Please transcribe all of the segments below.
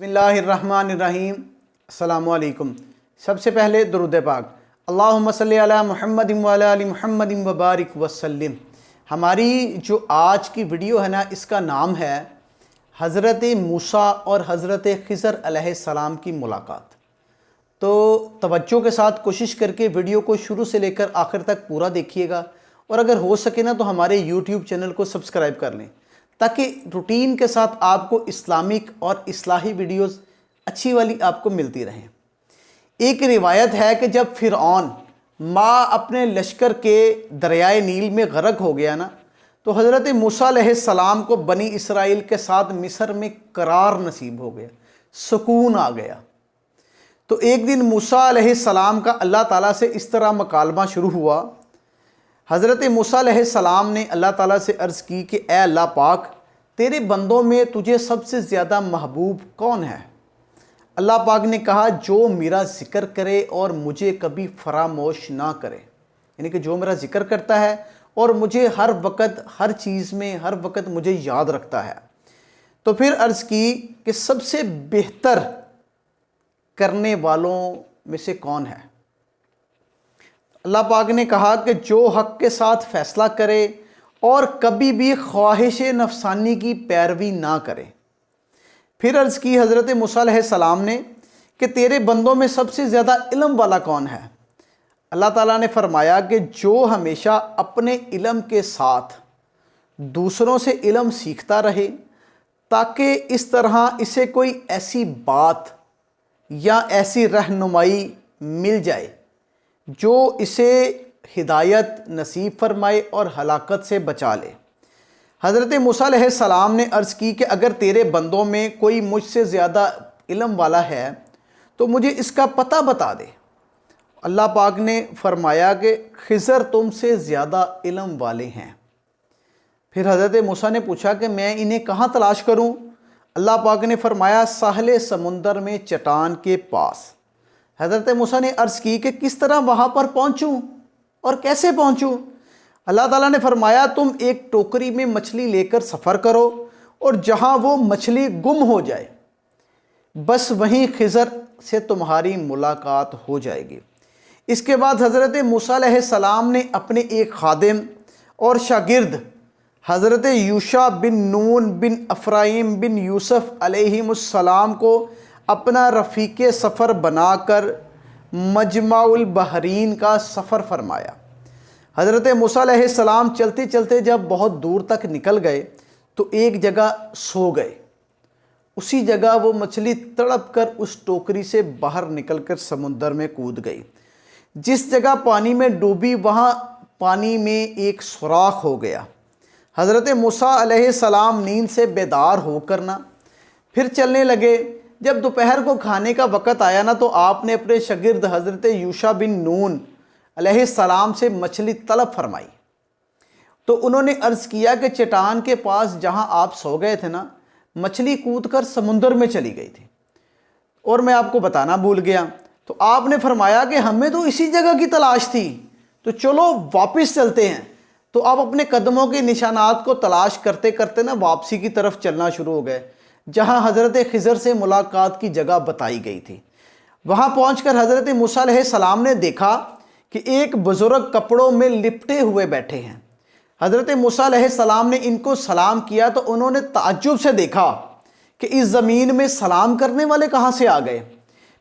बिस्मिल्लाहिर्रहमानिर्रहीम। अस्सलामुअलैकुम। सबसे पहले दुरूद पाक, अल्लाहुम्मा सल्ली अला मुहम्मदिन व अला आलि मुहम्मदिन व बारिक वसल्लिम। हमारी जो आज की वीडियो है ना, इसका नाम है हज़रत मूसा और हज़रत खिज़र अलैहिस्सलाम की मुलाकात। तो तवज्जो के साथ कोशिश करके वीडियो को शुरू से लेकर आखिर तक पूरा देखिएगा, और अगर हो सके ना तो हमारे यूट्यूब चैनल को सब्सक्राइब कर लें, ताकि रूटीन के साथ आपको इस्लामिक और इस्लाही वीडियोस अच्छी वाली आपको मिलती रहें। एक रिवायत है कि जब फ़िरऔन माँ अपने लश्कर के दरियाए नील में गर्क हो गया ना, तो हज़रत मूसा अलैहिस्सलाम को बनी इसराइल के साथ मिस्र में करार नसीब हो गया, सुकून आ गया। तो एक दिन मूसा अलैहिस्सलाम का अल्लाह ताला से इस तरह मकालमा शुरू हुआ। हज़रत मूसा अलैहिस्सलाम ने अल्लाह ताला से अर्ज़ की कि ए अल्लाह पाक, तेरे बंदों में तुझे सबसे ज़्यादा महबूब कौन है? अल्लाह पाक ने कहा, जो मेरा ज़िक्र करे और मुझे कभी फरामोश ना करे, यानी कि जो मेरा ज़िक्र करता है और मुझे हर वक़्त हर चीज़ में हर वक़्त मुझे याद रखता है। तो फिर अर्ज़ की कि सबसे बेहतर करने वालों में से कौन है? अल्लाह पाक ने कहा कि जो हक़ के साथ फ़ैसला करे और कभी भी ख्वाहिश नफसानी की पैरवी ना करे। फिर अर्ज़ की हज़रत मूसा अलैहिस्सलाम ने कि तेरे बंदों में सबसे ज़्यादा इल्म वाला कौन है? अल्लाह ताला ने फरमाया कि जो हमेशा अपने इल्म के साथ दूसरों से इल्म सीखता रहे, ताकि इस तरह इसे कोई ऐसी बात या ऐसी रहनुमाई मिल जाए जो इसे हिदायत नसीब फरमाए और हलाकत से बचा ले। हज़रत मूसा अलैहिस्सलाम ने अर्ज़ की कि अगर तेरे बंदों में कोई मुझसे ज़्यादा इल्म वाला है तो मुझे इसका पता बता दे। अल्लाह पाक ने फरमाया कि खिज़र तुमसे ज़्यादा इल्म वाले हैं। फिर हज़रत मूसा ने पूछा कि मैं इन्हें कहाँ तलाश करूँ? अल्लाह पाक ने फरमाया, साहले समुंदर में चट्टान के पास। हज़रत मूसा ने अर्ज़ की कि किस तरह वहाँ पर पहुँचूँ और कैसे पहुँचूँ? अल्लाह ताला ने फरमाया, तुम एक टोकरी में मछली लेकर सफ़र करो और जहाँ वो मछली गुम हो जाए, बस वहीं खिज़र से तुम्हारी मुलाकात हो जाएगी। इसके बाद हज़रत मूसा अलैहिस्सलाम ने अपने एक खादिम और शागिर्द हज़रत यूशा बिन नून बिन अफ़राइम बिन यूसुफ़ अलैहिमुस्सलाम को अपना रफ़ीक़े सफ़र बनाकर मजमाउल बहरीन का सफ़र फरमाया। हज़रत मूसा अलैहिस्सलाम चलते चलते जब बहुत दूर तक निकल गए तो एक जगह सो गए। उसी जगह वो मछली तड़प कर उस टोकरी से बाहर निकलकर समुंदर में कूद गई। जिस जगह पानी में डूबी वहाँ पानी में एक सुराख हो गया। हज़रत मूसा अलैहिस्सलाम नींद से बेदार होकर ना फिर चलने लगे। जब दोपहर को खाने का वक़्त आया ना, तो आपने अपने शागिर्द हज़रत यूशा बिन नून अलैहिस्सलाम से मछली तलब फरमाई। तो उन्होंने अर्ज़ किया कि चट्टान के पास जहां आप सो गए थे ना, मछली कूदकर समुंदर में चली गई थी और मैं आपको बताना भूल गया। तो आपने फरमाया कि हमें तो इसी जगह की तलाश थी, तो चलो वापस चलते हैं। तो आप अपने कदमों के निशानात को तलाश करते करते ना वापसी की तरफ चलना शुरू हो गए, जहाँ हज़रत खिज़र से मुलाकात की जगह बताई गई थी। वहाँ पहुँचकर हज़रत मूसा अलैहिस्सलाम ने देखा कि एक बुज़ुर्ग कपड़ों में लिपटे हुए बैठे हैं। हज़रत मूसा अलैहिस्सलाम ने इनको सलाम किया तो उन्होंने ताज्जुब से देखा कि इस ज़मीन में सलाम करने वाले कहाँ से आ गए।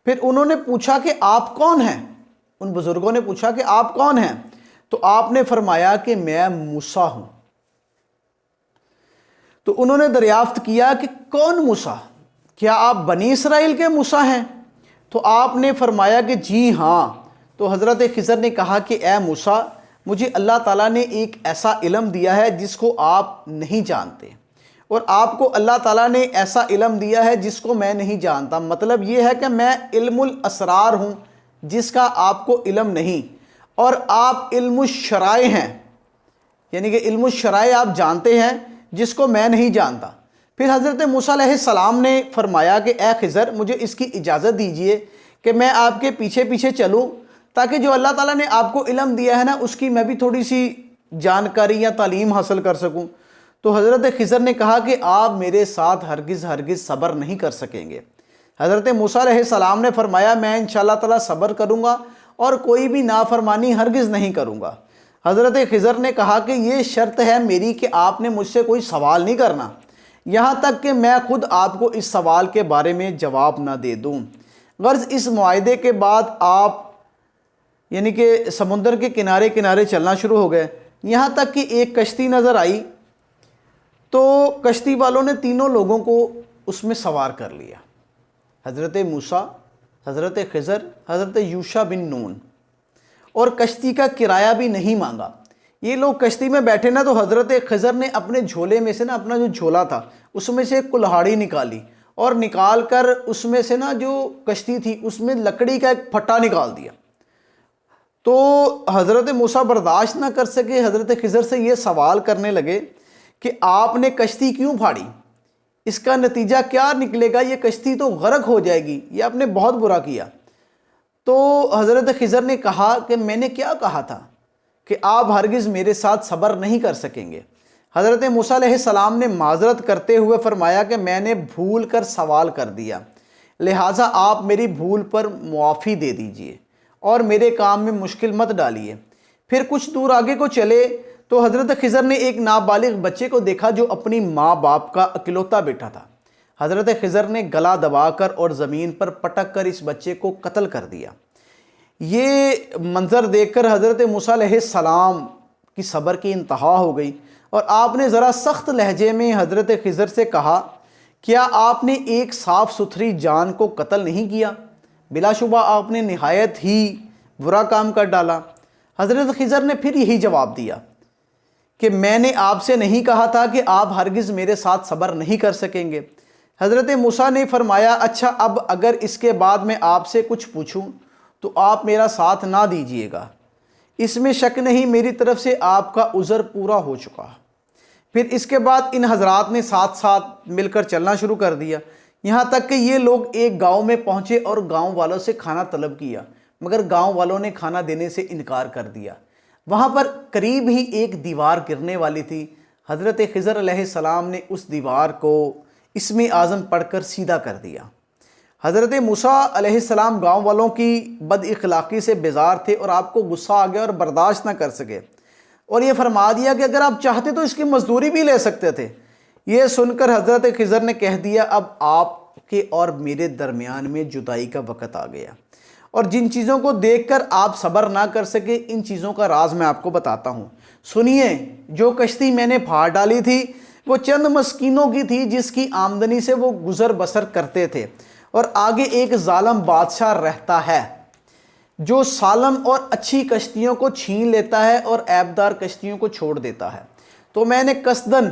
फिर उन्होंने पूछा कि आप कौन हैं? उन बुज़ुर्गों ने पूछा कि आप कौन हैं? तो आपने फरमाया कि मैं मूसा हूँ। तो उन्होंने दरियाफ्त किया कि कौन मूसा? क्या आप बनी इसराइल के मूसा हैं? तो आपने फरमाया कि जी हाँ। तो हज़रत खिज़र ने कहा कि ए मूसा, मुझे अल्लाह ताला ने एक ऐसा इल्म दिया है जिसको आप नहीं जानते, और आपको अल्लाह ताला ने ऐसा इल्म दिया है जिसको मैं नहीं जानता। मतलब ये है कि मैं इल्मुल असरार हूँ जिसका आपको इल्म नहीं, और आप इल्मुश शराए हैं, यानी कि इल्मुश शराए आप जानते हैं जिसको मैं नहीं जानता। फिर हज़रत मूसा अलैहिस्सलाम ने फरमाया कि ए खिज़र, मुझे इसकी इजाज़त दीजिए कि मैं आपके पीछे पीछे चलूँ, ताकि जो अल्लाह ताला ने आपको इल्म दिया है ना, उसकी मैं भी थोड़ी सी जानकारी या तालीम हासिल कर सकूँ। तो हज़रत खिज़र ने कहा कि आप मेरे साथ हरगिज़ हरगिज़ सब्र नहीं कर सकेंगे। हज़रत मूसा अलैहिस्सलाम ने फरमाया मैं इंशाअल्लाह ताला सब्र करूँगा और कोई भी नाफरमानी हरगिज़ नहीं करूँगा। हज़रत खिज़र ने कहा कि ये शर्त है मेरी कि आपने मुझसे कोई सवाल नहीं करना, यहाँ तक कि मैं खुद आपको इस सवाल के बारे में जवाब ना दे दूँ। गर्ज़ इस मुआहदे के बाद आप यानी कि समुंदर के किनारे किनारे चलना शुरू हो गए, यहाँ तक कि एक कश्ती नज़र आई तो कश्ती वालों ने तीनों लोगों को उसमें सवार कर लिया। हज़रत मूसा, हज़रत खिज़र, हज़रत यूशा बिन नून, और कश्ती का किराया भी नहीं मांगा। ये लोग कश्ती में बैठे ना, तो हज़रत खिज़र ने अपने झोले में से ना, अपना जो झोला था उसमें से एक कुल्हाड़ी निकाली और निकाल कर उसमें से ना जो कश्ती थी उसमें लकड़ी का एक फट्टा निकाल दिया। तो हज़रत मूसा बर्दाश्त ना कर सके, हज़रत खिज़र से ये सवाल करने लगे कि आपने कश्ती क्यों फाड़ी, इसका नतीजा क्या निकलेगा, ये कश्ती तो गर्क हो जाएगी, ये आपने बहुत बुरा किया। तो हज़रत खिज़र ने कहा कि मैंने क्या कहा था कि आप हरगिज़ मेरे साथ सब्र नहीं कर सकेंगे। हज़रत मूसा अलैहिस्सलाम ने माजरत करते हुए फरमाया कि मैंने भूल कर सवाल कर दिया, लिहाजा आप मेरी भूल पर मुआफ़ी दे दीजिए और मेरे काम में मुश्किल मत डालिए। फिर कुछ दूर आगे को चले तो हज़रत खिज़र ने एक नाबालिग बच्चे को देखा जो अपनी माँ बाप का इकलौता बेटा था। हज़रत खिज़र ने गला दबाकर और ज़मीन पर पटक कर इस बच्चे को कत्ल कर दिया। ये मंज़र देखकर हज़रत मूसा अलैहिस्सलाम की सब्र की इंतहा हो गई और आपने ज़रा सख्त लहजे में हज़रत खिज़र से कहा, क्या आपने एक साफ़ सुथरी जान को कत्ल नहीं किया? बिलाशुबा आपने नहायत ही बुरा काम कर डाला। हज़रत खिज़र ने फिर यही जवाब दिया कि मैंने आपसे नहीं कहा था कि आप हरगिज़ मेरे साथ सब्र नहीं कर सकेंगे। हज़रत मूसा ने फरमाया, अच्छा अब अगर इसके बाद मैं आपसे कुछ पूछूं तो आप मेरा साथ ना दीजिएगा, इसमें शक नहीं मेरी तरफ से आपका उज़र पूरा हो चुका। फिर इसके बाद इन हजरात ने साथ साथ मिलकर चलना शुरू कर दिया, यहाँ तक कि ये लोग एक गांव में पहुँचे और गांव वालों से खाना तलब किया, मगर गांव वालों ने खाना देने से इनकार कर दिया। वहाँ पर करीब ही एक दीवार गिरने वाली थी। हज़रत खिज़र अलैहिस्सलाम ने उस दीवार को इस्मे आज़म पढ़कर सीधा कर दिया। हज़रत मूसा अलैहिस्सलाम गांव वालों की बदअखलाक़ी से बेजार थे और आपको गुस्सा आ गया और बर्दाश्त ना कर सके और ये फरमा दिया कि अगर आप चाहते तो इसकी मजदूरी भी ले सकते थे। ये सुनकर हज़रत खिज़र ने कह दिया, अब आपके और मेरे दरमियान में जुदाई का वक़्त आ गया और जिन चीज़ों को देखकर आप सब्र ना कर सके, इन चीज़ों का राज मैं आपको बताता हूँ। सुनिए, जो कश्ती मैंने फाड़ डाली थी वो चंद मस्कीनों की थी जिसकी आमदनी से वो गुज़र बसर करते थे, और आगे एक जालिम बादशाह रहता है जो सालम और अच्छी कश्तियों को छीन लेता है और ऐबदार कश्तियों को छोड़ देता है। तो मैंने कसदन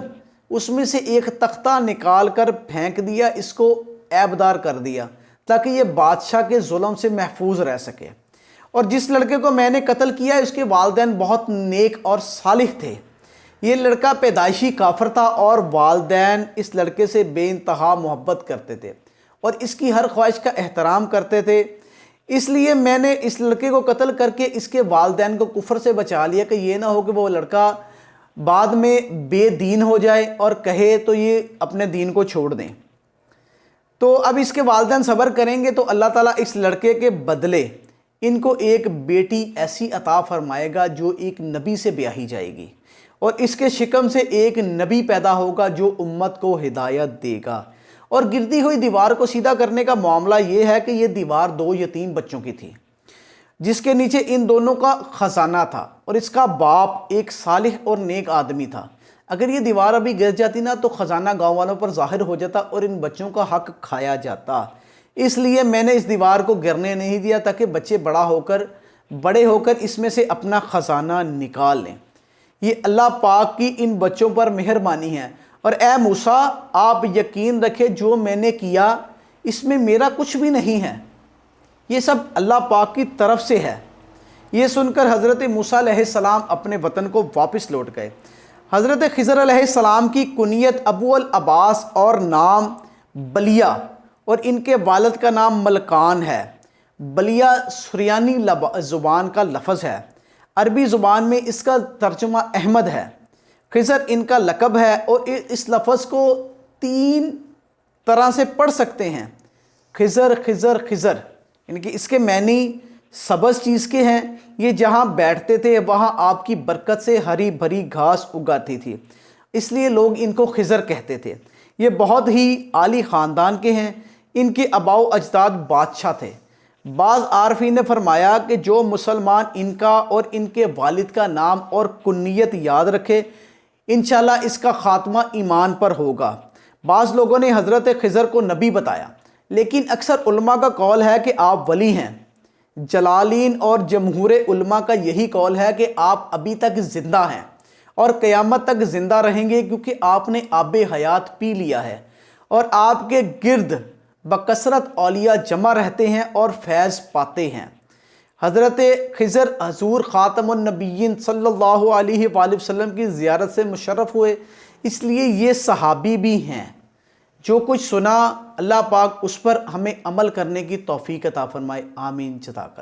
उसमें से एक तख्ता निकाल कर फेंक दिया, इसको ऐबदार कर दिया ताकि ये बादशाह के जुल्म से महफूज रह सके। और जिस लड़के को मैंने कत्ल किया उसके वालिदैन बहुत नेक और सालिह थे। ये लड़का पैदाइशी काफिर था और वालिदैन इस लड़के से बेइंतहा मोहब्बत करते थे और इसकी हर ख्वाहिश का एहतराम करते थे। इसलिए मैंने इस लड़के को कत्ल करके इसके वालिदैन को कुफ्र से बचा लिया कि ये ना हो कि वो लड़का बाद में बेदीन हो जाए और कहे तो ये अपने दीन को छोड़ दें। तो अब इसके वालिदैन सब्र करेंगे तो अल्लाह ताला इस लड़के के बदले इनको एक बेटी ऐसी अता फरमाएगा जो एक नबी से ब्याही जाएगी और इसके शिकम से एक नबी पैदा होगा जो उम्मत को हिदायत देगा। और गिरती हुई दीवार को सीधा करने का मामला ये है कि ये दीवार दो यतीम बच्चों की थी जिसके नीचे इन दोनों का खजाना था और इसका बाप एक सालिह और नेक आदमी था। अगर ये दीवार अभी गिर जाती ना तो ख़जाना गांव वालों पर ज़ाहिर हो जाता और इन बच्चों का हक खाया जाता। इसलिए मैंने इस दीवार को गिरने नहीं दिया ताकि बच्चे बड़े होकर इसमें से अपना ख़जाना निकाल लें। ये अल्लाह पाक की इन बच्चों पर मेहरबानी है। और ए मूसा, आप यकीन रखें जो मैंने किया इसमें मेरा कुछ भी नहीं है, ये सब अल्लाह पाक की तरफ से है। ये सुनकर हज़रत मूसा अलैहिस्सलाम अपने वतन को वापस लौट गए। हज़रत खिज़र अलैहिस्सलाम की कुनियत अबू अल अब्बास और नाम बलिया और इनके वालिद का नाम मलकान है। बलिया सुरियानी ज़ुबान का लफ्ज़ है, अरबी ज़ुबान में इसका तर्जुमा अहमद है। खिज़र इनका लक़ब है और इस लफ्ज़ को 3 तरह से पढ़ सकते हैं। खिज़र खिज़र खिज़र, यानी कि इसके मैनी सब्ज़ चीज़ के हैं। ये जहाँ बैठते थे वहाँ आपकी बरकत से हरी भरी घास उगाती थी, इसलिए लोग इनको खिज़र कहते थे। ये बहुत ही आली ख़ानदान के हैं। इनके अबाओ अजदाद बादशाह थे। बाज़ आरफी ने फरमाया कि जो मुसलमान इनका और इनके वालिद का नाम और कुन्नियत याद रखे, इंशाल्लाह इसका ख़ात्मा ईमान पर होगा। बाज़ लोगों ने हज़रत खिज़र को नबी बताया, लेकिन अक्सर उलमा का कौल है कि आप वली हैं। जलालीन और जमहूर उलमा का यही कौल है कि आप अभी तक ज़िंदा हैं और क़यामत तक ज़िंदा रहेंगे, क्योंकि आपने आब हयात पी लिया है और आपके गिर्द बकसरत औलिया जमा रहते हैं और फैज़ पाते हैं। हज़रत खिज़र हज़ूर ख़ातमुन नबिय्यीन सल्लल्लाहु अलैहि वसल्लम की ज़ियारत से मुशर्रफ़ हुए, इसलिए ये सहाबी भी हैं। जो कुछ सुना अल्लाह पाक उस पर हमें अमल करने की तौफ़ीक़ अता फ़रमाए। आमीन। जज़ाकल्लाह।